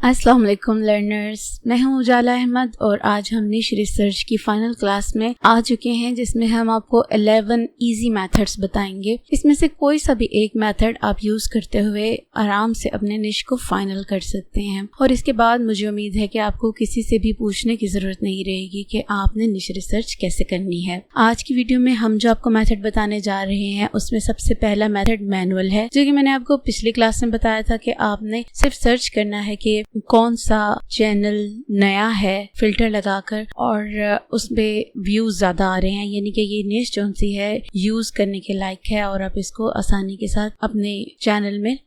अस्सलाम वालेकुम लर्नर्स, मैं हूं उजाला अहमद और आज हम निश रिसर्च की फाइनल क्लास में आ चुके हैं जिसमें हम आपको 11 इजी मेथड्स बताएंगे। इसमें से कोई सा भी एक मेथड आप यूज करते हुए आराम से अपने निश को फाइनल कर सकते हैं और इसके बाद मुझे उम्मीद है कि आपको किसी से भी पूछने की जरूरत नहीं रहेगी कि आपने निश रिसर्च कैसे करनी है। आज की वीडियो में हम जो आपको मेथड बताने जा रहे हैं उसमें सबसे पहला मेथड मैनुअल है, जो कि मैंने आपको पिछली क्लास में बताया था कि आपने सिर्फ सर्च करना है कि कौन सा चैनल नया है फिल्टर लगाकर और उसपे व्यूज ज्यादा आ रहे हैं, यानी कि ये निश जो सी है यूज करने के लायक है और आप इसको आसानी के साथ अपने चैनल में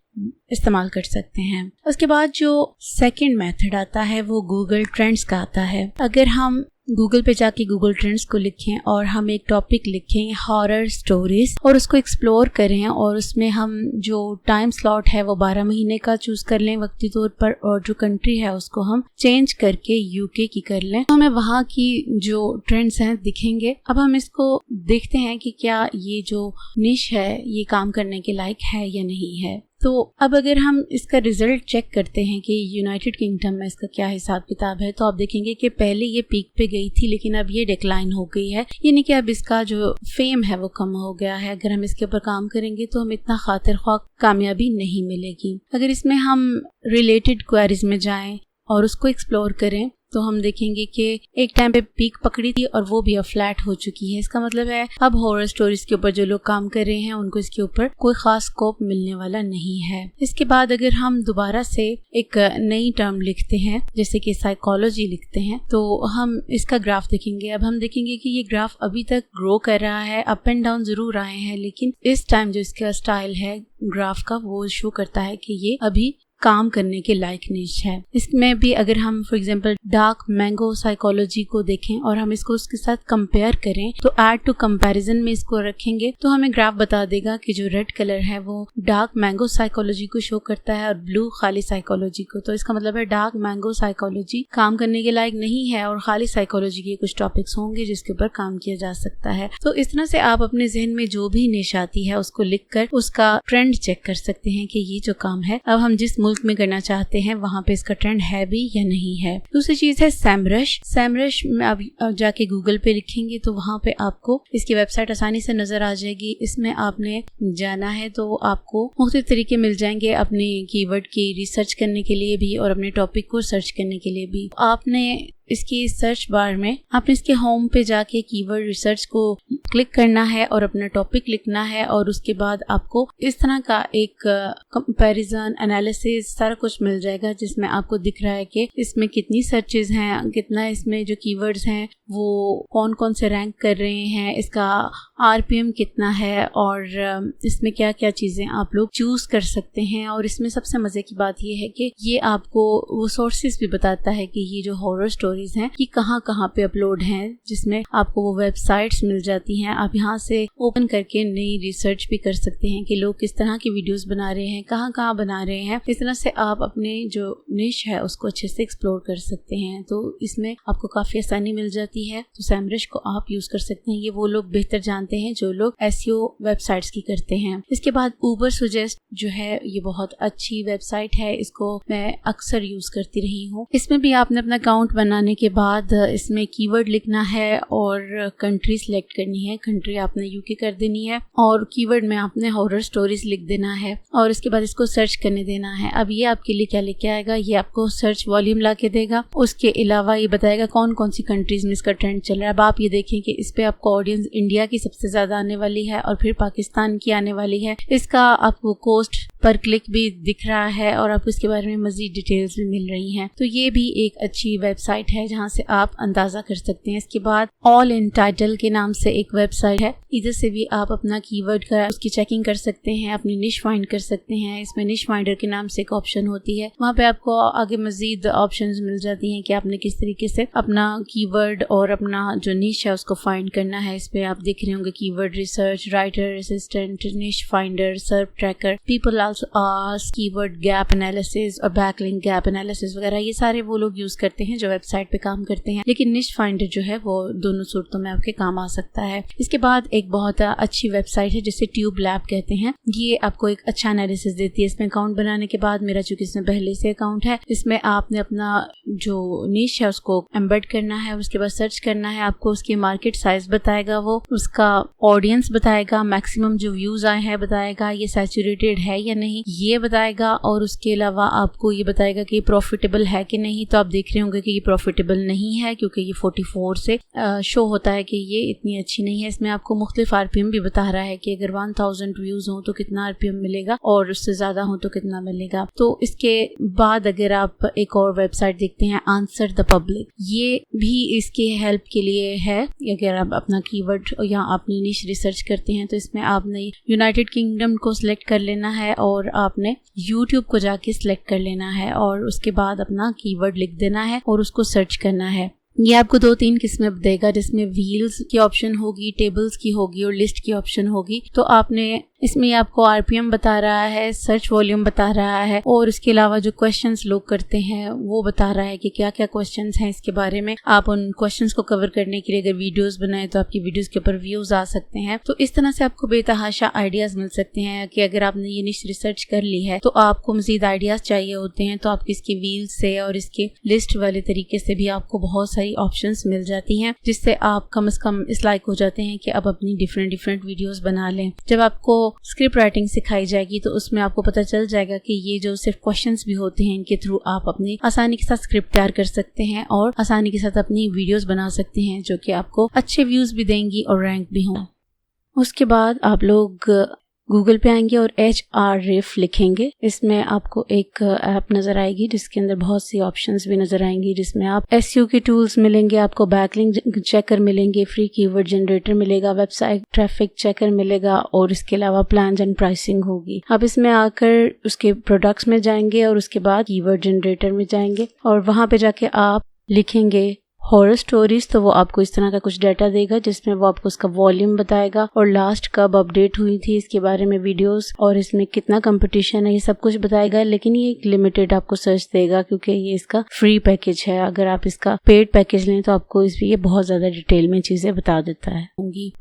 इस्तेमाल कर सकते हैं। उसके बाद जो सेकंड मेथड आता है वो गूगल ट्रेंड्स का आता है। अगर हम गूगल पे जाके गूगल ट्रेंड्स को लिखें और हम एक टॉपिक लिखें हॉरर स्टोरीज और उसको एक्सप्लोर करें और उसमें हम जो टाइम स्लॉट है वो 12 महीने का चूज कर लें वक्ती तौर पर, और जो कंट्री है उसको हम चेंज करके यूके की कर लें, तो हमें वहाँ की जो ट्रेंड्स हैं दिखेंगे। अब हम इसको देखते हैं कि क्या ये जो निश है ये काम करने के लायक है या नहीं है। तो अब अगर हम इसका रिजल्ट चेक करते हैं कि यूनाइटेड किंगडम में इसका क्या हिसाब किताब है, तो आप देखेंगे कि पहले ये पीक पे गई थी लेकिन अब ये डिक्लाइन हो गई है, यानी कि अब इसका जो फेम है वो कम हो गया है। अगर हम इसके ऊपर काम करेंगे तो हमें इतना खातिर ख्वाह कामयाबी नहीं मिलेगी। अगर इसमें हम रिलेटेड क्वेरीज में जाएं और उसको एक्सप्लोर करें तो हम देखेंगे कि एक टाइम पे पीक पकड़ी थी और वो भी अब फ्लैट हो चुकी है। इसका मतलब है अब हॉरर स्टोरीज के ऊपर जो लोग काम कर रहे हैं उनको इसके ऊपर कोई खास स्कोप मिलने वाला नहीं है। इसके बाद अगर हम दोबारा से एक नई टर्म लिखते हैं जैसे कि साइकोलॉजी लिखते हैं तो हम इसका ग्राफ देखेंगे। अब हम देखेंगे कि ये ग्राफ अभी तक ग्रो कर रहा है, अप एंड डाउन जरूर आए हैं, लेकिन इस टाइम जो इसका स्टाइल है ग्राफ का वो शो करता है कि ये अभी काम करने के लायक निश है। इसमें भी अगर हम for example dark mango psychology को देखें और हम इसको उसके साथ कंपेयर करें तो ऐड टू कंपैरिजन में इसको रखेंगे तो हमें ग्राफ बता देगा कि जो रेड कलर है वो डार्क मैंगो साइकोलॉजी को शो करता है और ब्लू खाली साइकोलॉजी को। तो इसका मतलब है डार्क मैंगो साइकोलॉजी काम करने के लायक नहीं है और खाली साइकोलॉजी के कुछ टॉपिक्स होंगे जिसके ऊपर काम किया जा सकता है। तो इस तरह से आप अपने जहन में जो भी निश आती है उसको लिखकर उसका ट्रेंड चेक कर सकते हैं कि ये जो काम है अब हम जिस मुल्क में करना चाहते हैं वहां पे इसका ट्रेंड है भी या नहीं है। दूसरी चीज है सैमरश में आप जाके गूगल पे लिखेंगे तो वहां पे आपको इसकी वेबसाइट आसानी से नजर आ जाएगी। इसमें आपने जाना है तो आपको मुख्तलिफ तरीके मिल जाएंगे अपने कीवर्ड की रिसर्च करने के लिए भी और अपने टॉपिक को सर्च करने के लिए भी। आपने इसकी सर्च बार में आपने इसके होम पे जाके कीवर्ड रिसर्च को क्लिक करना है और अपना टॉपिक लिखना है और उसके बाद आपको इस तरह का एक कंपैरिजन एनालिसिस सारा कुछ मिल जाएगा जिसमें आपको दिख रहा है कि इसमें कितनी सर्चेज हैं, कितना इसमें जो कीवर्ड्स हैं वो कौन कौन से रैंक कर रहे हैं, इसका आरपीएम कितना है और इसमें क्या क्या चीजें आप लोग चूज कर सकते हैं। और इसमें सबसे मजे की बात ये है कि ये आपको वो सोर्सेज भी बताता है कि ये जो हॉरर स्टोरीज हैं कि कहाँ कहाँ पे अपलोड हैं, जिसमें आपको वो वेबसाइट्स मिल जाती हैं। आप यहाँ से ओपन करके नई रिसर्च भी कर सकते हैं कि लोग किस तरह की वीडियोस बना रहे हैं, कहाँ कहाँ बना रहे हैं। इस तरह से आप अपने जो निश है उसको अच्छे से एक्सप्लोर कर सकते हैं। तो इसमें आपको काफी आसानी मिल जाती है। तो सैमरश को आप यूज कर सकते हैं। ये वो लोग बेहतर जानते हैं जो लोग एसईओ वेबसाइट्स की करते हैं। इसके बाद उबर सजेस्ट जो है ये बहुत अच्छी वेबसाइट है, इसको मैं अक्सर यूज करती रही हूँ। इसमें भी आपने अपना अकाउंट बनाने के बाद इसमें कीवर्ड लिखना है और कंट्री सिलेक्ट करनी है। कंट्री आपने यूके कर देनी है और कीवर्ड में आपने हॉरर स्टोरीज लिख देना है और इसके बाद इसको सर्च करने देना है। अब ये आपके लिए क्या लेके आएगा, ये आपको सर्च वॉल्यूम ला के देगा। उसके अलावा ये बताएगा कौन कौन सी कंट्रीज में इसका ट्रेंड चल रहा है। अब आप ये देखें कि इस पे आपको ऑडियंस इंडिया की सबसे ज्यादा आने वाली है और फिर पाकिस्तान की आने वाली है। इसका आपको कोस्ट पर क्लिक भी दिख रहा है और आपको इसके बारे में मजीद डिटेल्स भी मिल रही हैं। तो ये भी एक अच्छी वेबसाइट है जहां से आप अंदाजा कर सकते हैं। इसके बाद ऑल इन टाइटल के नाम से एक वेबसाइट है, इधर से भी आप अपना कीवर्ड का उसकी चेकिंग कर सकते हैं, अपनी निश फाइंड कर सकते हैं। इसमें निश फाइंडर के नाम से एक ऑप्शन होती है, वहाँ पे आपको आगे मजीद ऑप्शंस मिल जाती हैं कि आपने किस तरीके से अपना कीवर्ड और अपना जो निश है उसको फाइंड करना है। इस पे आप देख रहे होंगे कीवर्ड रिसर्च, राइटर असिस्टेंट, निश finder, search tracker, people also ask, keyword gap analysis और बैकलिंक गैप एनालिसिस वगैरह। ये सारे वो लोग यूज करते हैं जो वेबसाइट साइट पे काम करते हैं, लेकिन निश फाइंडर जो है वो दोनों सूरतों में आपके काम आ सकता है। इसके बाद एक बहुत अच्छी वेबसाइट है जिसे ट्यूब लैब कहते हैं। ये आपको एक अच्छा एनालिसिस देती है। इसमें अकाउंट बनाने के बाद, मेरा चूंकि इसमें पहले से अकाउंट है, इसमें आपने अपना जो निश है उसको एम्बेड करना है, उसके बाद सर्च करना है। आपको उसकी मार्केट साइज बताएगा, वो उसका ऑडियंस बताएगा, मैक्सिमम जो व्यूज आए हैं बताएगा, ये सैचुरेटेड है या नहीं ये बताएगा, और उसके अलावा आपको ये बताएगा कि प्रॉफिटेबल है कि नहीं। तो आप देख रहे होंगे कि ये प्रॉफिटेबल नहीं है क्योंकि ये 44 से शो होता है कि ये इतनी अच्छी नहीं है। इसमें आपको मुख्तलिफ आरपीएम भी बता रहा है कि अगर 1000 व्यूज हो तो कितना आरपीएम मिलेगा और उससे ज्यादा हो तो कितना मिलेगा। तो इसके बाद अगर आप एक और वेबसाइट देखते हैं, आंसर द पब्लिक, ये भी इसके हेल्प के लिए है। अगर आप अपना कीवर्ड या अपनी निश रिसर्च करते हैं तो इसमें आपने यूनाइटेड किंगडम को सिलेक्ट कर लेना है और आपने यूट्यूब को जाके सिलेक्ट कर लेना है और उसके बाद अपना कीवर्ड लिख देना है और उसको सर्च करना है। ये आपको 2-3 किस्में देगा, जिसमें व्हील्स की ऑप्शन होगी, टेबल्स की होगी और लिस्ट की ऑप्शन होगी। तो आपने इसमें आपको आरपीएम बता रहा है, सर्च वॉल्यूम बता रहा है और इसके अलावा जो क्वेश्चंस लोग करते हैं वो बता रहा है कि क्या क्या क्वेश्चंस हैं इसके बारे में। आप उन क्वेश्चंस को कवर करने के लिए अगर वीडियोस बनाएं तो आपकी वीडियोस के ऊपर व्यूज आ सकते हैं। तो इस तरह से आपको बेतहाशा आइडियाज मिल सकते हैं कि अगर आपने ये निश रिसर्च कर ली है तो आपको मजीद आइडियाज चाहिए होते हैं, तो आपकी इसके व्हील्स से और इसके लिस्ट वाले तरीके से भी आपको बहुत सारी ऑप्शंस मिल जाती हैं, जिससे आप कम से कम इस लायक हो जाते हैं कि आप अपनी डिफरेंट वीडियोस बना लें। जब आपको स्क्रिप्ट राइटिंग सिखाई जाएगी तो उसमें आपको पता चल जाएगा कि ये जो सिर्फ क्वेश्चंस भी होते हैं, इनके थ्रू आप अपनी आसानी के साथ स्क्रिप्ट तैयार कर सकते हैं और आसानी के साथ अपनी वीडियोस बना सकते हैं जो कि आपको अच्छे व्यूज भी देंगी और रैंक भी हों। उसके बाद आप लोग गूगल पे आएंगे और HRF लिखेंगे। इसमें आपको एक ऐप नजर आएगी जिसके अंदर बहुत सी ऑप्शंस भी नजर आएंगी, जिसमें आप SEO के टूल्स मिलेंगे, आपको बैकलिंक चेकर मिलेंगे, फ्री कीवर्ड जनरेटर मिलेगा, वेबसाइट ट्रैफिक चेकर मिलेगा और इसके अलावा प्लान्स एंड प्राइसिंग होगी। आप इसमें आकर उसके प्रोडक्ट्स में जाएंगे और उसके बाद कीवर्ड जनरेटर में जाएंगे और वहां पे जाके आप लिखेंगे हॉरर स्टोरीज, तो वो आपको इस तरह का कुछ डाटा देगा जिसमें वो आपको उसका वॉल्यूम बताएगा और लास्ट कब अपडेट हुई थी इसके बारे में वीडियोस और इसमें कितना कंपटीशन है, ये सब कुछ बताएगा। लेकिन ये एक लिमिटेड आपको सर्च देगा क्योंकि ये इसका फ्री पैकेज है। अगर आप इसका पेड पैकेज लें तो आपको इसमें ये बहुत ज्यादा डिटेल में चीजें बता देता है।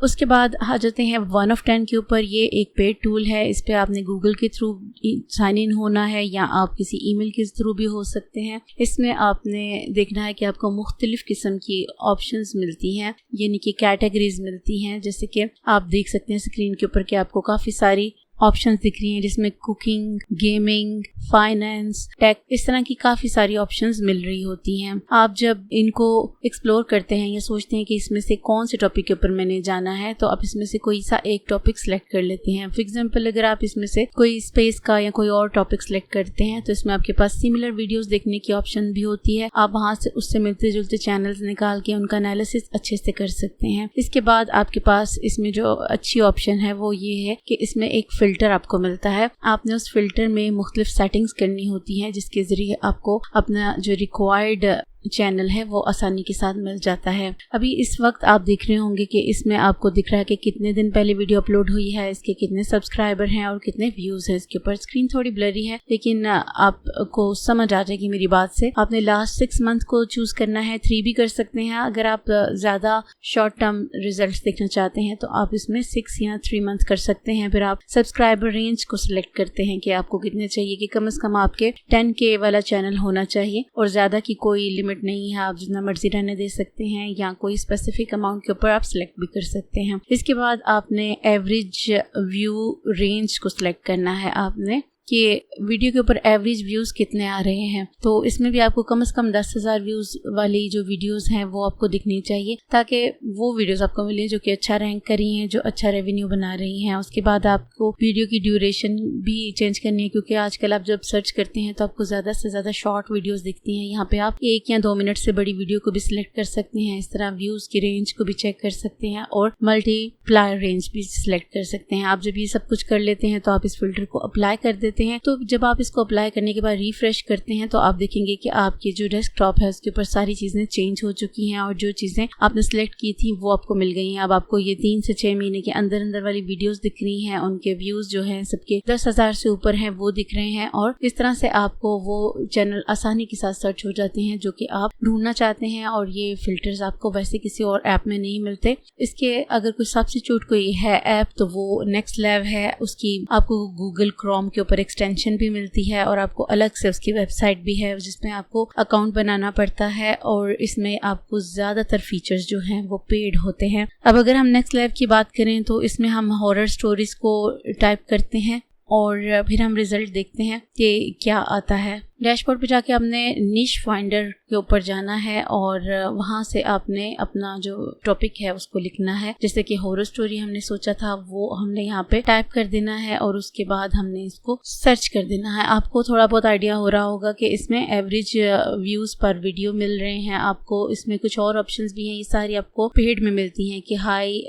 उसके बाद आ जाते हैं 1 of 10 के ऊपर। ये एक पेड टूल है, इस पे आपने गूगल के थ्रू साइन इन होना है या आप किसी ईमेल के थ्रू भी हो सकते हैं। इसमें आपने देखना है कि आपको मुख्तलिफ किस्म की ऑप्शंस मिलती हैं, यानी कि कैटेगरीज मिलती हैं। जैसे कि आप देख सकते हैं स्क्रीन के ऊपर कि आपको काफ़ी सारी ऑप्शंस दिख रही हैं जिसमें कुकिंग, गेमिंग, फाइनेंस, टेक, इस तरह की काफ़ी सारी ऑप्शंस मिल रही होती हैं। आप जब इनको एक्सप्लोर करते हैं या सोचते हैं कि इसमें से कौन से टॉपिक के ऊपर मैंने जाना है, तो आप इसमें से कोई सा एक टॉपिक सिलेक्ट कर लेते हैं। फॉर एग्जांपल अगर आप इसमें से कोई स्पेस का या कोई और टॉपिक सिलेक्ट करते हैं तो इसमें आपके पास सिमिलर वीडियोस देखने की ऑप्शन भी होती है। आप वहां से उससे मिलते जुलते चैनल्स निकाल के उनका एनालिसिस अच्छे से कर सकते हैं। इसके बाद आपके पास इसमें जो अच्छी ऑप्शन है वो ये है कि इसमें एक फिल्टर आपको मिलता है। आपने उस फिल्टर में मुख्तलिफ सेटिंग्स करनी होती हैं जिसके जरिए आपको अपना जो रिक्वायर्ड चैनल है वो आसानी के साथ मिल जाता है। अभी इस वक्त आप देख रहे होंगे कि इसमें आपको दिख रहा है कि कितने दिन पहले वीडियो अपलोड हुई है, इसके कितने सब्सक्राइबर हैं और कितने व्यूज हैं। इसके ऊपर स्क्रीन थोड़ी ब्लरी है लेकिन आपको समझ आ जाएगी मेरी बात से। आपने लास्ट 6 मंथ को चूज करना है, 3 भी कर सकते हैं। अगर आप ज्यादा शॉर्ट टर्म रिजल्ट देखना चाहते हैं तो आप इसमें 6 या 3 मंथ कर सकते हैं। फिर आप सब्सक्राइबर रेंज को सिलेक्ट करते हैं कि आपको कितने चाहिए, कि कम से कम आपके 10K वाला चैनल होना चाहिए और ज्यादा की कोई लिमिट नहीं है। आप जितना मर्जी रहने दे सकते हैं या कोई स्पेसिफिक अमाउंट के ऊपर आप सिलेक्ट भी कर सकते हैं। इसके बाद आपने एवरेज व्यू रेंज को सिलेक्ट करना है आपने कि वीडियो के ऊपर एवरेज व्यूज कितने आ रहे हैं। तो इसमें भी आपको कम से कम 10,000 व्यूज वाली जो वीडियोस हैं वो आपको दिखनी चाहिए ताकि वो वीडियोस आपको मिले जो कि अच्छा रैंक करी हैं, जो अच्छा रेवेन्यू बना रही हैं। उसके बाद आपको वीडियो की ड्यूरेशन भी चेंज करनी है क्योंकि आजकल आप जब सर्च करते हैं तो आपको ज़्यादा से ज़्यादा शॉर्ट वीडियोज़ दिखती हैं। यहाँ पे आप 1 या 2 मिनट से बड़ी वीडियो को भी सिलेक्ट कर सकते हैं। इस तरह व्यूज़ की रेंज को भी चेक कर सकते हैं और मल्टीप्लायर रेंज भी सिलेक्ट कर सकते हैं। आप जब ये सब कुछ कर लेते हैं तो आप इस फिल्टर को अप्लाई कर देते देते हैं। तो जब आप इसको अप्लाई करने के बाद रिफ्रेश करते हैं तो आप देखेंगे कि आपकी जो डेस्कटॉप है उसके ऊपर सारी चीज़ें चेंज हो चुकी हैं और जो चीज़ें आपने सेलेक्ट की थी वो आपको मिल गई हैं। अब आपको ये 3 से 6 महीने के अंदर अंदर वाली वीडियोस दिख रही हैं, उनके व्यूज़ जो हैं सबके 10,000 से ऊपर हैं वो दिख रहे हैं और इस तरह से आपको वो चैनल आसानी के साथ सर्च हो जाते हैं जो कि आप ढूंढना चाहते हैं और ये फिल्टर्स आपको वैसे किसी और ऐप में नहीं मिलते। इसके अगर कोई सब्स्टिट्यूट कोई है ऐप तो वो नेक्स्ट लैब है, उसकी आपको गूगल क्रोम के ऊपर एक्सटेंशन भी मिलती है और आपको अलग से उसकी वेबसाइट भी है जिसमें आपको अकाउंट बनाना पड़ता है और इसमें आपको ज़्यादातर फीचर्स जो हैं वो पेड होते हैं। अब अगर हम नेक्स्ट लैब की बात करें तो इसमें हम हॉरर स्टोरीज को टाइप करते हैं और फिर हम रिजल्ट देखते हैं कि क्या आता है। डैशबोर्ड पे जाके आपने निश फाइंडर के ऊपर जाना है और वहाँ से आपने अपना जो टॉपिक है उसको लिखना है। जैसे कि हॉरर स्टोरी हमने सोचा था वो हमने यहाँ पे टाइप कर देना है और उसके बाद हमने इसको सर्च कर देना है। आपको थोड़ा बहुत आइडिया हो रहा होगा कि इसमें एवरेज व्यूज पर वीडियो मिल रहे हैं। आपको इसमें कुछ और ऑप्शंस भी हैं, ये सारी आपको पेड में मिलती हैं कि हाई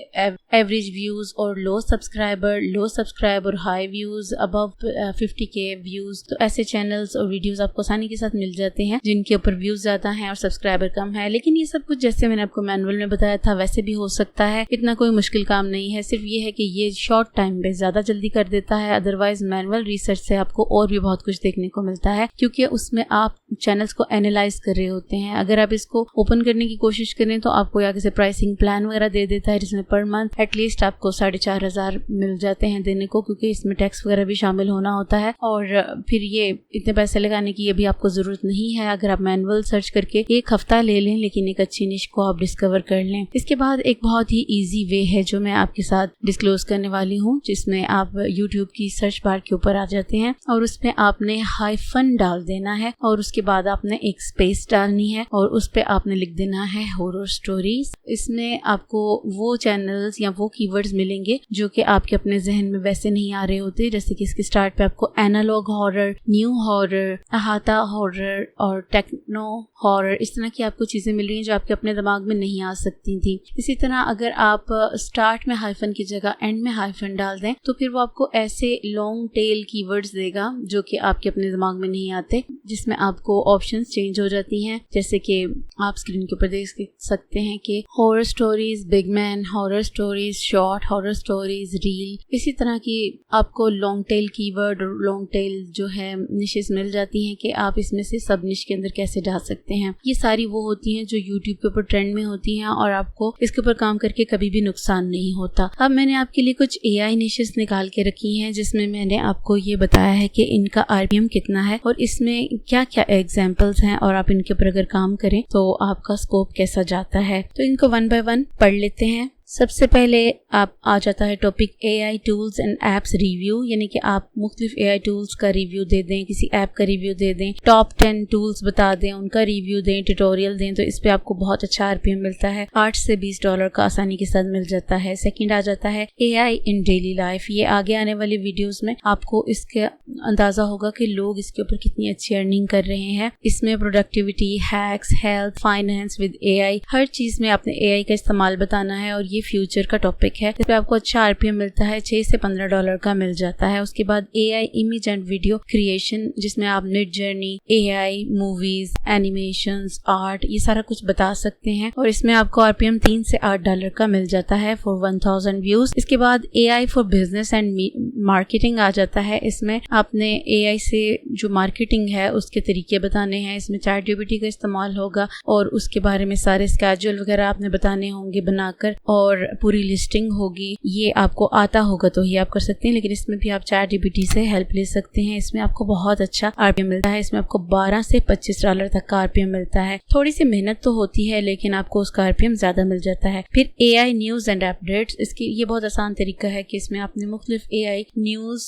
एवरेज व्यूज और लो सब्सक्राइबर और high views above 50K views. तो ऐसे चैनल्स और वीडियोस आपको आसानी के साथ मिल जाते हैं जिनके ऊपर व्यूज ज्यादा हैं और सब्सक्राइबर कम है। लेकिन ये सब कुछ जैसे मैंने आपको मैनुअल में बताया था वैसे भी हो सकता है, इतना कोई मुश्किल काम नहीं है। सिर्फ ये है कि ये शॉर्ट टाइम में ज्यादा जल्दी कर देता है। अदरवाइज मैनुअल रिसर्च से आपको और भी बहुत कुछ देखने को मिलता है क्योंकि उसमें आप चैनल्स को एनालाइज कर रहे होते हैं। अगर आप इसको ओपन करने की कोशिश करें तो आपको आगे से प्राइसिंग प्लान वगैरह दे देता है जिसमें पर मंथ एटलीस्ट आपको 4,500 मिल जाते हैं देने को, क्योंकि इसमें टैक्स वगैरह भी शामिल होना होता है। और फिर ये इतने पैसे लगाने की अभी आपको जरूरत नहीं है अगर आप मैनुअल सर्च करके एक हफ्ता ले लें, लेकिन एक अच्छी निश को आप डिस्कवर कर लें। इसके बाद एक बहुत ही इजी वे है जो मैं आपके साथ डिस्क्लोज करने वाली हूँ, जिसमें आप यूट्यूब की सर्च बार के ऊपर आ जाते हैं और उसमें आपने हाइफन डाल देना है और उसके बाद आपने एक स्पेस डालनी है और उस पे आपने लिख देना है हॉरर स्टोरीज। इसमें आपको वो चैनल्स या वो कीवर्ड्स मिलेंगे जो कि आपके अपने जहन में वैसे नहीं आ रहे होते। जैसे कि इसके स्टार्ट पे आपको एनालॉग हॉरर, न्यू हॉरर, अहाता हॉरर और टेक्नो हॉरर, इस तरह की आपको चीजें मिल रही हैं जो आपके अपने दिमाग में नहीं आ सकती थी। इसी तरह अगर आप स्टार्ट में हाइफन की जगह एंड में हाइफन डाल दें तो फिर वो आपको ऐसे लॉन्ग टेल कीवर्ड्स देगा जो कि आपके अपने दिमाग में नहीं आते, जिसमें आपको ऑप्शंस चेंज हो जाती हैं। जैसे कि आप स्क्रीन के ऊपर देख सकते हैं कि horror stories big man, horror stories short, horror stories reel, इसी तरह की आपको लॉन्ग टेल कीवर्ड और लॉन्ग टेल जो है निशेस मिल जाती हैं कि आप इसमें से सब निश के अंदर कैसे डाल सकते हैं। ये सारी वो होती हैं जो यूट्यूब के ऊपर ट्रेंड में होती हैं और आपको इसके ऊपर काम करके कभी भी नुकसान नहीं होता। अब मैंने आपके लिए कुछ AI निशेस निकाल के रखी हैं जिसमें मैंने आपको ये बताया है कि इनका RPM कितना है और इसमें क्या क्या एग्जाम्पल्स हैं और आप इनके ऊपर अगर काम करें तो आपका स्कोप कैसा जाता है। तो इनको 1 बाय 1 पढ़ लेते हैं। सबसे पहले आप आ जाता है topic AI tools and apps review, यानी कि आप मुख्तलिफ AI टूल्स का रिव्यू दे दें, किसी ऐप का रिव्यू दे दें, टॉप 10 टूल्स बता दें, उनका रिव्यू दें, ट्यूटोरियल दें, तो इस पे आपको बहुत अच्छा RPM मिलता है। $8 से $20 का आसानी के साथ मिल जाता है। सेकंड आ जाता है AI इन डेली लाइफ। ये आगे आने वाली वीडियोस में आपको इसके अंदाजा होगा कि लोग इसके ऊपर कितनी अच्छी अर्निंग कर रहे हैं। इसमें productivity, hacks, health, finance with AI, हर चीज में आपने AI का इस्तेमाल बताना है और ये फ्यूचर का टॉपिक है। इस पे आपको अच्छा RPM मिलता है, $6 से $15 का मिल जाता है। उसके बाद AI image and video creation, जिसमें आप mid journey, AI movies, animations, art, ये सारा कुछ बता सकते हैं और इसमें आपको RPM $3 से $8 का मिल जाता है फॉर 1000 व्यूज। इसके बाद AI for business and marketing आ जाता है। इसमें आपने AI से जो मार्केटिंग है उसके तरीके बताने हैं। इसमें ChatGPT का इस्तेमाल होगा और उसके बारे में सारे स्केड्यूल वगैरह आपने बताने होंगे बनाकर और पूरी लिस्टिंग होगी। ये आपको आता होगा तो ही आप कर सकते हैं, लेकिन इसमें भी आप ChatGPT से हेल्प ले सकते हैं। इसमें आपको बहुत अच्छा RPM मिलता है। इसमें आपको $12 से $25 तक का RPM मिलता है। थोड़ी सी मेहनत तो होती है लेकिन आपको उसका RPM ज्यादा मिल जाता है। फिर AI न्यूज एंड अपडेट्स, इसकी ये बहुत आसान तरीका है कि इसमें आपने मुख्तलिफ AI न्यूज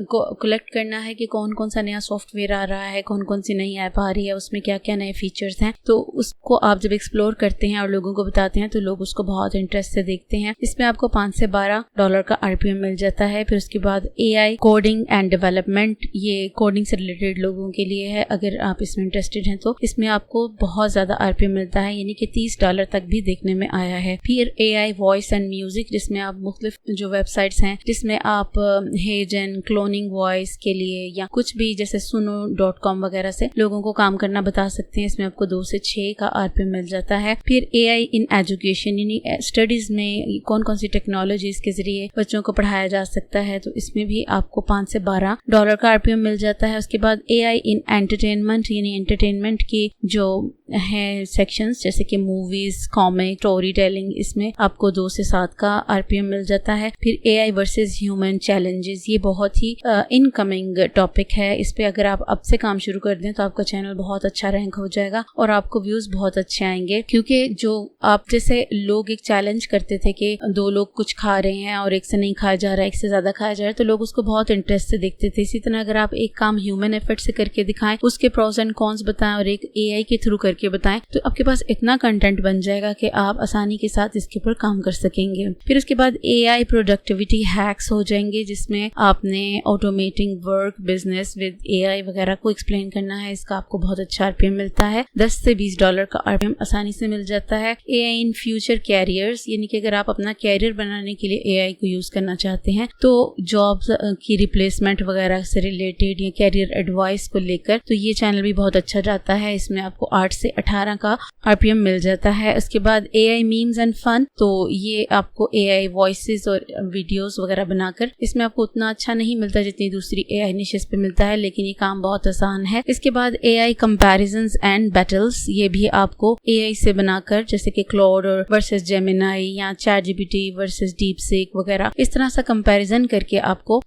को कलेक्ट करना है कि कौन कौन सा नया सॉफ्टवेयर आ रहा है, कौन कौन सी नई ऐप आ रही है, उसमें क्या क्या नए फीचर्स हैं। तो उसको आप जब एक्सप्लोर करते हैं और लोगों को बताते हैं तो लोग उसको बहुत इंटरेस्ट से देखते हैं, इसमें आपको 5 से 12 डॉलर का RPM मिल जाता है। फिर उसके बाद AI कोडिंग एंड डेवलपमेंट, ये कोडिंग से रिलेटेड लोगों के लिए है, अगर आप इसमें इंटरेस्टेड हैं तो इसमें आपको बहुत ज्यादा RPM मिलता है, यानी कि 30 डॉलर तक भी देखने में आया है। फिर AI वॉइस एंड म्यूजिक, जिसमें आप मुख्तलिफ जो वेबसाइट्स हैं जिसमें आप हेजन क्लोनिंग वॉइस के लिए या कुछ भी जैसे suno.com वगैरह से लोगों को काम करना बता सकते हैं, इसमें आपको 2 से 6 का RPM मिल जाता है। फिर AI इन एजुकेशन, यानी स्टडीज में कौन कौन सी टेक्नोलॉजीज के जरिए बच्चों को पढ़ाया जा सकता है, तो इसमें भी आपको 5 से 12 डॉलर का RPM मिल जाता है। उसके बाद AI इन एंटरटेनमेंट, यानी एंटरटेनमेंट की जो है सेक्शंस जैसे कि मूवीज, कॉमिक, स्टोरी टेलिंग, इसमें आपको 2 से 7 का RPM मिल जाता है। फिर AI वर्सेस ह्यूमन चैलेंजेस, ये बहुत ही इनकमिंग टॉपिक है, इस पे अगर आप अब से काम शुरू कर दें तो आपका चैनल बहुत अच्छा रैंक हो जाएगा और आपको व्यूज बहुत अच्छे आएंगे, क्योंकि जो आप जैसे लोग एक चैलेंज करते थे कि 2 लोग कुछ खा रहे हैं और एक से नहीं खाया जा रहा है, एक से ज्यादा खाया जा रहा है, तो लोग उसको बहुत इंटरेस्ट से देखते थे। इसी तरह अगर आप एक काम ह्यूमन एफर्ट से करके दिखाएं, उसके प्रोस एंड कॉन्स बताएं और एक AI के थ्रू करके बताएं, तो आपके पास इतना कंटेंट बन जाएगा कि आप आसानी के साथ इसके ऊपर काम कर सकेंगे। फिर उसके बाद AI प्रोडक्टिविटी हैक्स हो जाएंगे, जिसमें आपने automating work, business with AI वगैरह को एक्सप्लेन करना है, इसका आपको बहुत अच्छा RPM मिलता है। 10 से 20 डॉलर का RPM आसानी से मिल जाता है। AI इन फ्यूचर कैरियर्स, यानी कि अगर आप अपना कैरियर बनाने के लिए AI को यूज करना चाहते हैं, तो जॉब्स की रिप्लेसमेंट वगैरह से रिलेटेड या कैरियर एडवाइस को लेकर, तो ये चैनल भी बहुत अच्छा जाता है, इसमें आपको 8 से 18 का RPM मिल जाता है। उसके बाद AI मीम्स एंड फन, तो ये आपको AI वॉइसेस और वीडियोस वगैरह बनाकर, इसमें आपको उतना अच्छा नहीं मिलता जितनी दूसरी AI निशेस पे मिलता है, लेकिन ये काम बहुत आसान है। इसके बाद AI कंपैरिजंस एंड बैटल्स, ये भी आपको AI से बनाकर, जैसे कि क्लॉड और वर्सेस जेमिनाई या ChatGPT वर्सेस डीपसीक वगैरह, इस तरह सा कंपैरिजन करके आपको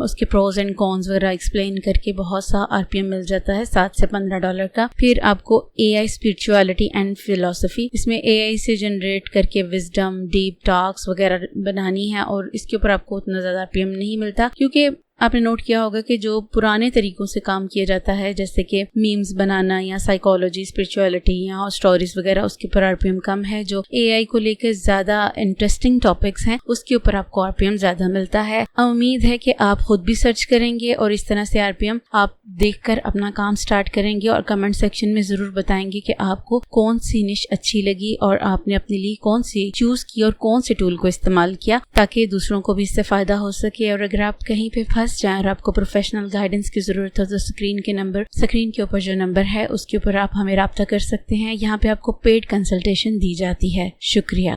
उसके प्रोज एंड कॉन्स वगैरह एक्सप्लेन करके बहुत सा RPM मिल जाता है, 7 से 15 डॉलर का। फिर आपको AI स्पिरिचुअलिटी एंड फिलोसफी, इसमें AI से जनरेट करके विजडम, डीप टॉक्स वगैरह बनानी है और इसके ऊपर आपको उतना ज्यादा RPM नहीं मिलता, क्योंकि आपने नोट किया होगा कि जो पुराने तरीकों से काम किया जाता है, जैसे कि मीम्स बनाना या साइकोलॉजी, स्पिरिचुअलिटी या स्टोरीज वगैरह, उसके ऊपर RPM कम है। जो AI को लेकर ज्यादा इंटरेस्टिंग टॉपिक्स हैं, उसके ऊपर आपको RPM ज्यादा मिलता है। उम्मीद है कि आप खुद भी सर्च करेंगे और इस तरह से RPM आप देखकर अपना काम स्टार्ट करेंगे और कमेंट सेक्शन में जरूर बताएंगे कि आपको कौन सी निश अच्छी लगी और आपने अपने लिए कौन सी चूज की और कौन से टूल को इस्तेमाल किया, ताकि दूसरों को भी इससे फायदा हो सके। और अगर आप कहीं पे फंस जाए और आपको प्रोफेशनल गाइडेंस की जरूरत हो, तो स्क्रीन के ऊपर जो नंबर है उसके ऊपर आप हमें राब्ता कर सकते हैं। यहाँ पे आपको पेड कंसल्टेशन दी जाती है। शुक्रिया।